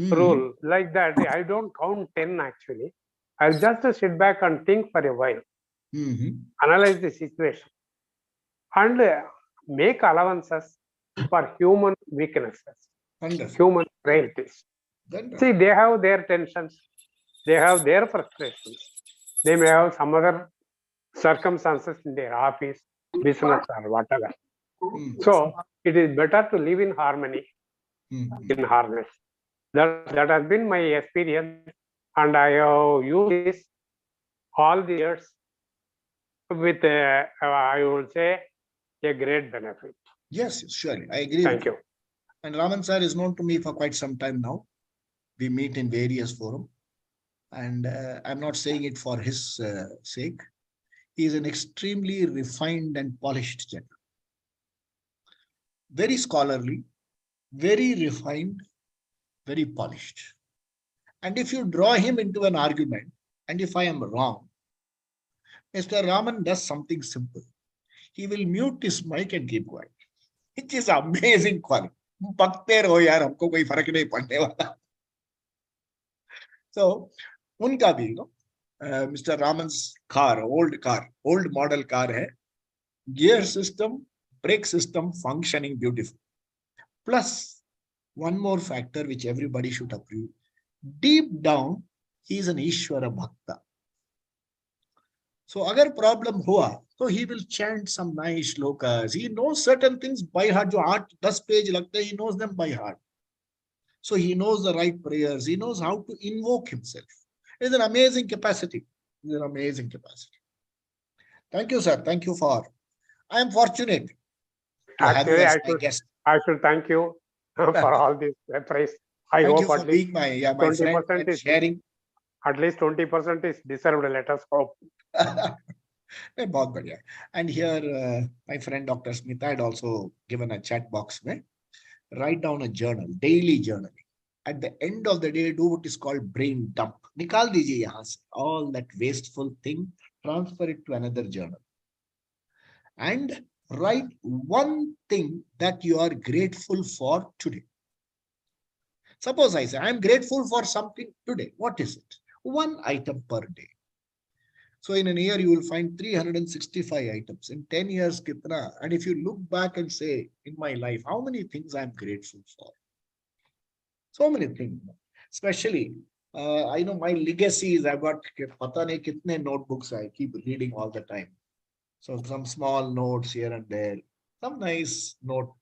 rule like that. I don't count 10 actually. I'll just sit back and think for a while, analyze the situation, and make allowances for human weaknesses, human frailties. See, they have their tensions, they have their frustrations, they may have some other circumstances in their office, business, or whatever. So it is better to live in harmony, in harness. That has been my experience, and I have used this all the years with, I would say, a great benefit. Yes, surely. I agree. Thank you. And Raman sir is known to me for quite some time now. We meet in various forums, and I'm not saying it for his sake. He is an extremely refined and polished gentleman. Very scholarly, very refined, very polished. And if you draw him into an argument, and if I am wrong, Mr. Raman does something simple. He will mute his mic and keep quiet. It is amazing quality. बकते रहो यार, हमको कोई फर्क नहीं पड़ने वाला. So, उनका भी, Mr. Raman's car, old model car hai, gear system, brake system functioning beautiful. Plus, one more factor which everybody should approve. Deep down, he is an Ishwara Bhakta. So, agar problem hua, so he will chant some nice shlokas. He knows certain things by heart. Jo 8-10 page lagte, he knows them by heart. So he knows the right prayers. He knows how to invoke himself. It's an amazing capacity. It's an amazing capacity. Thank you, sir. Thank you for. I am fortunate to have you Actually, as my guest. I should thank you for all this praise. I Thank hope you for at least being my friend 20% and is sharing. at least 20% is deserved. Let us hope. बहुत बढ़िया. And here my friend Dr. Smita had also given a chat box में write down a journal, daily journaling. At the end of the day, do what is called brain dump. निकाल दीजिए यहाँ से all that wasteful thing, transfer it to another journal. And write one thing that you are grateful for today. Suppose I say, I am grateful for something today. What is it? One item per day. So in a year, you will find 365 items. In 10 years, kitna? And if you look back and say, in my life, how many things I'm grateful for? So many things. Especially, I know my legacy is I've got pata nahi kitne notebooks I keep reading all the time. So some small notes here and there. Some nice note.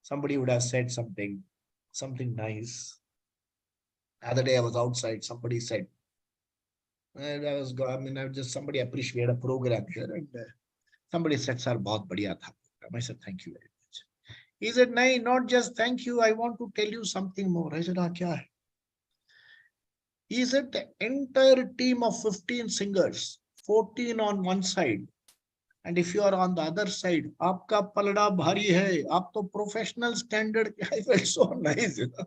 Somebody would have said something nice. The other day I was outside, somebody said, and I just somebody appreciated a program here, and somebody said, "Sir, बहुत बढ़िया था." I said, "Thank you very much." He said, "No, not just thank you. I want to tell you something more." I said, "क्या है?" He said, "The entire team of 15 singers, 14 on one side, and if you are on the other side, आपका पलड़ा भारी है. आप तो professional standard." I felt so nice, you know.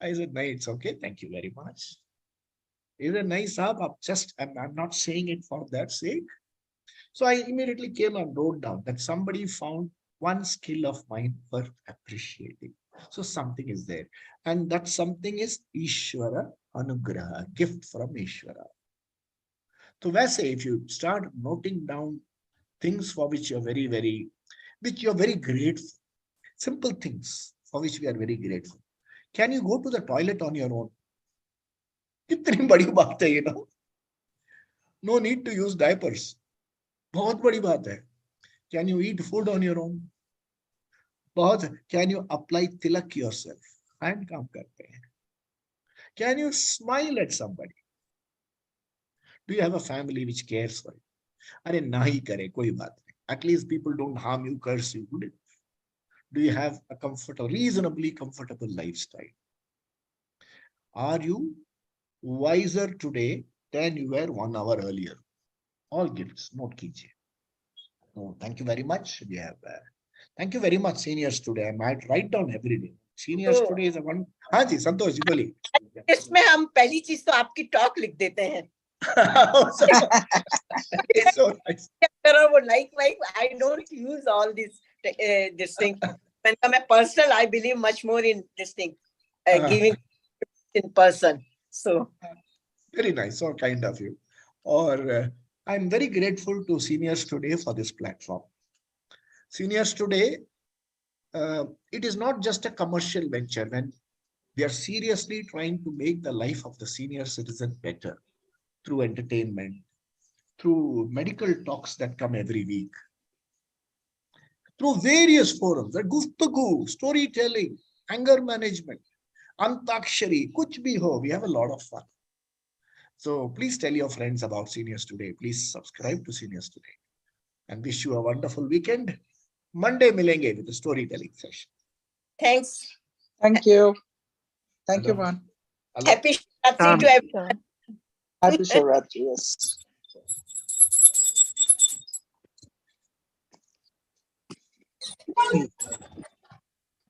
I said, "No, it's okay. Thank you very much." Is it nice? I'm not saying it for that sake. So I immediately came and wrote down that somebody found one skill of mine worth appreciating. So something is there. And that something is Ishvara Anugraha, gift from Ishvara. So वैसे, if you start noting down things for which you're very grateful, simple things for which we are very grateful. Can you go to the toilet on your own? कितनी बड़ी बात है, you know. No need to use diapers. बहुत बड़ी बात है. Can you eat food on your own? Can you apply tilak yourself? Hand काम करते हैं. Can you smile at somebody? Do you have a family which cares for you? अरे ना ही करे, कोई बात नहीं. At least people don't harm you, curse you. Do you have a reasonably comfortable lifestyle? Are you wiser today than you were 1 hour earlier? All gifts, note कीजिए. Oh, thank you very much. We have thank you very much, seniors today. I might write down every day. Seniors today is a one. हाँ जी, संतोष जी बोलिए. इसमें हम पहली चीज तो आपकी talk लिख देते हैं. It's so nice. I don't use all this thing. When I'm personal, I believe much more in this thing, giving in person. So very nice, so kind of you. Or I'm very grateful to seniors today for this platform. Seniors today, it is not just a commercial venture when we are seriously trying to make the life of the senior citizen better through entertainment, through medical talks that come every week, through various forums, guftagu, storytelling, anger management, antakshari, kuch bhi ho, we have a lot of fun. So please tell your friends about Seniors Today. Please subscribe to Seniors Today and wish you a wonderful weekend. Monday milenge with a storytelling session. Thanks. Thank you. Thank you, man. Happy Shivratri to everyone. Happy Shivratri, yes.